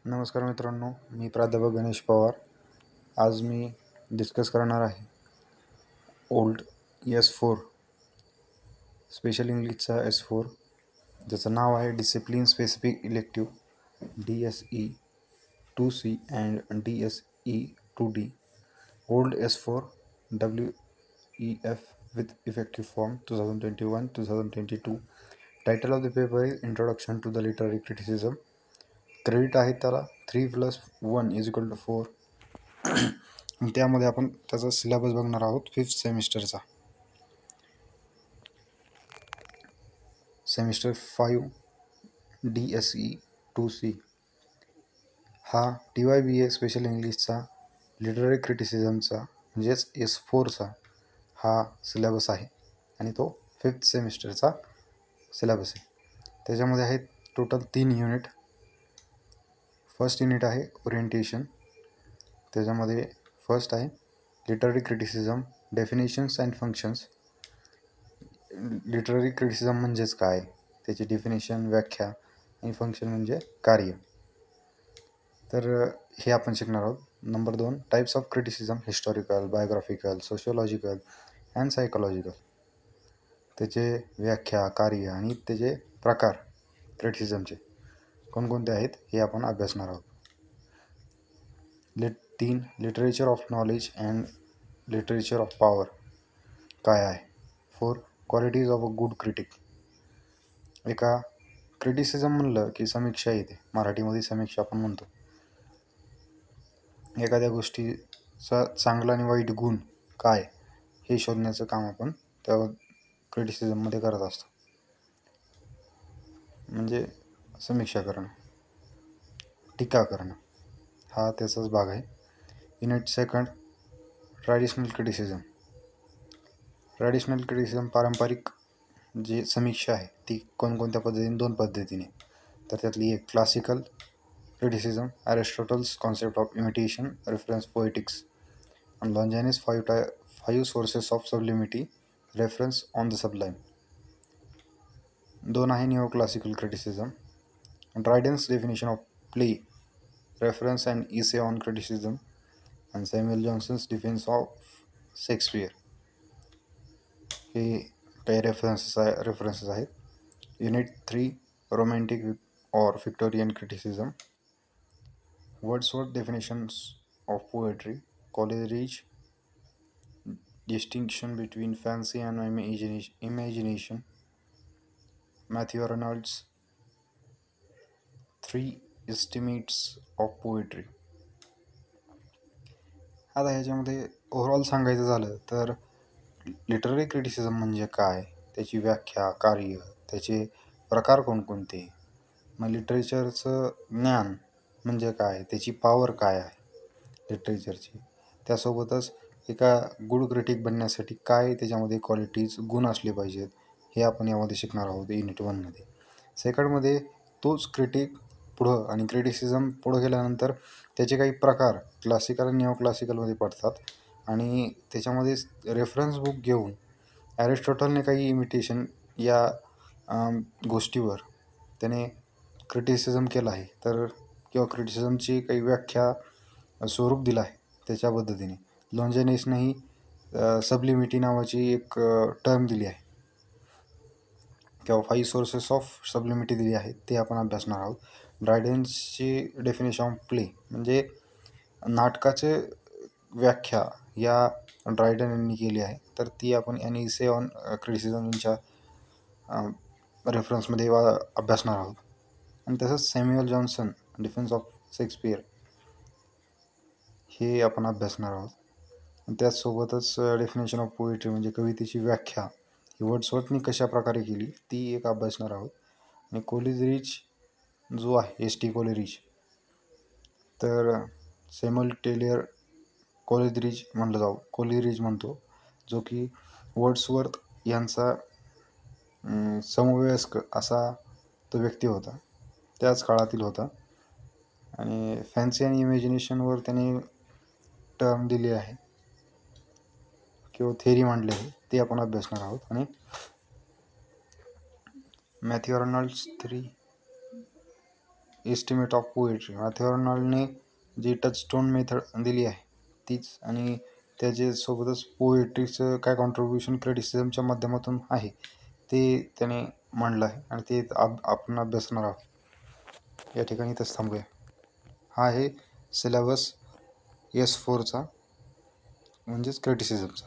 नमस्कार मित्रांनो, मी प्राध्यापक गणेश पवार. आज मी डिस्कस करणार आहे ओल्ड S4 स्पेशल इंग्लिशचा S4 ज्याचं नाव आहे discipline specific elective DSE-2C and DSE-2D old S4 WEF with effective form 2021-2022. Title of the paper is introduction to the literary criticism. Credit आहे त्याला 3+1=4. त्यामध्ये आपण त्याचा सिलेबस बघणार आहोत 5th सेमिस्टरचा. सेमिस्टर 5 DSE-2C हा TYBA स्पेशल इंग्लिशचा लिटररी क्रिटिसिझमचा म्हणजेच S4चा हा सिलेबस आहे आणि तो 5th सेमिस्टरचा सिलेबस आहे. त्याच्यामध्ये आहेत टोटल 3 युनिट. फर्स्ट युनिट आहे ओरिएंटेशन. त्याच्यामध्ये फर्स्ट आहे literary criticism, definitions and functions. Literary criticism म्हणजेच काय, त्याची डेफिनेशन, व्याख्या आणि फंक्शन म्हणजे कार्य. तर हे आपण शिकणार आहोत. Number 2 types of criticism, historical, biographical, sociological and psychological. त्याचे व्याख्या, कार्य आणि त्याचे प्रकार क्रिटिसिझमचे कोणकोणते आहेत हे आपण अभ्यासणार आहोत. 3 literature of knowledge and literature of power काय आहे. 4 qualities of a good critic. एका क्रिटिसिझम म्हणलं की समीक्षा येते, मराठीमध्ये समीक्षा आपण म्हणतो. एखाद्या गोष्टीचा चांगला आणि वाईट गुण काय हे शोधण्याचं काम आपण त्या क्रिटिसिझममध्ये करत असतो, म्हणजे समीक्षा करणं, टीका करणं हा त्याचाच भाग आहे. Unit second traditional criticism. Traditional criticism पारंपरिक जी समीक्षा आहे ती कोणकोणत्या पद्धतीने, 2 पद्धतीने. तर त्यातली एक classical criticism, Aristotle's concept of imitation, reference poetics आणि Longinus 5 sources of sublimity, reference on the sublime. 2 आहे neo classical criticism, Dryden's definition of play, reference and essay on criticism and Samuel Johnson's defence of Shakespeare. हे काही references आहेत. Unit 3 romantic और Victorian criticism, Wordsworth's definitions of poetry, Coleridge's distinction between fancy and imagination, Matthew Arnold's 3 estimates of poetry. आता ह्याच्यामध्ये overall सांगायचं झालं तर literary criticism म्हणजे काय, त्याची व्याख्या, कार्य, त्याचे प्रकार कोणकोणते, मग लिटरेचरचं ज्ञान म्हणजे काय, त्याची पॉवर काय आहे लिटरेचरची, त्यासोबतच एका गुड क्रिटिक बनण्यासाठी काय त्याच्यामध्ये क्वालिटीज, गुण असले पाहिजेत हे आपण यामध्ये शिकणार आहोत युनिट 1मध्ये. सेकंडमध्ये तोच क्रिटिक पुढं आणि क्रिटिसिझम पुढं गेल्यानंतर त्याचे काही प्रकार क्लासिकल आणि निओ क्लासिकलमध्ये पडतात आणि त्याच्यामध्ये रेफरन्स बुक घेऊन ॲरिस्टॉटलने काही इमिटेशन या गोष्टीवर त्याने क्रिटिसिझम केलं आहे, तर किंवा क्रिटिसिझमची काही व्याख्या, स्वरूप दिलं आहे त्याच्या पद्धतीने. लॉन्जायनिसनेही सबलिमिटी नावाची एक टर्म दिली आहे किंवा 5 सोर्सेस ऑफ सबलिमिटी दिली आहे, ते आपण अभ्यासणार आहोत. ड्रायडन्सची डेफिनेशन ऑफ प्ले म्हणजे नाटकाचे व्याख्या या ड्रायडन यांनी केली आहे, तर ती आपण आणि इसे ऑन क्रिटिसिझमच्या रेफरन्समध्ये अभ्यासणार आहोत. आणि तसंच Samuel Johnson defence of Shakespeare हे आपण अभ्यासणार आहोत. त्याचसोबतच डेफिनेशन ऑफ पोएट्री म्हणजे कवितेची व्याख्या ही वर्ड्सवर्थनी कशा प्रकारे केली ती एक अभ्यासणार आहोत. आणि कोलेरिज जो आहे S.T. कोलेरिज, तर सॅम्युएल टेलर कोलेरिज म्हणतो, जो की वर्ड्सवर्थ यांचा समवयस्क असा तो व्यक्ती होता, त्याच काळातील होता. आणि फॅन्सी आणि इमॅजिनेशनवर त्याने टर्म दिली आहे किंवा थेरी मांडली आहे, ते आपण अभ्यासणार आहोत. आणि Matthew Arnold's 3 estimate of poetry. Matthew आर्नॉल्डने जी टचस्टोन मेथड दिली आहे तीच, आणि त्याच्यासोबतच पोएट्रीचं काय कॉन्ट्रीब्युशन क्रिटिसिझमच्या माध्यमातून आहे ते त्याने मांडलं आहे, आणि ते आपण अभ्यासणार आहोत. या ठिकाणी इथंच थांबूया. हा आहे सिलेबस S4चा, म्हणजेच क्रिटिसिझमचा.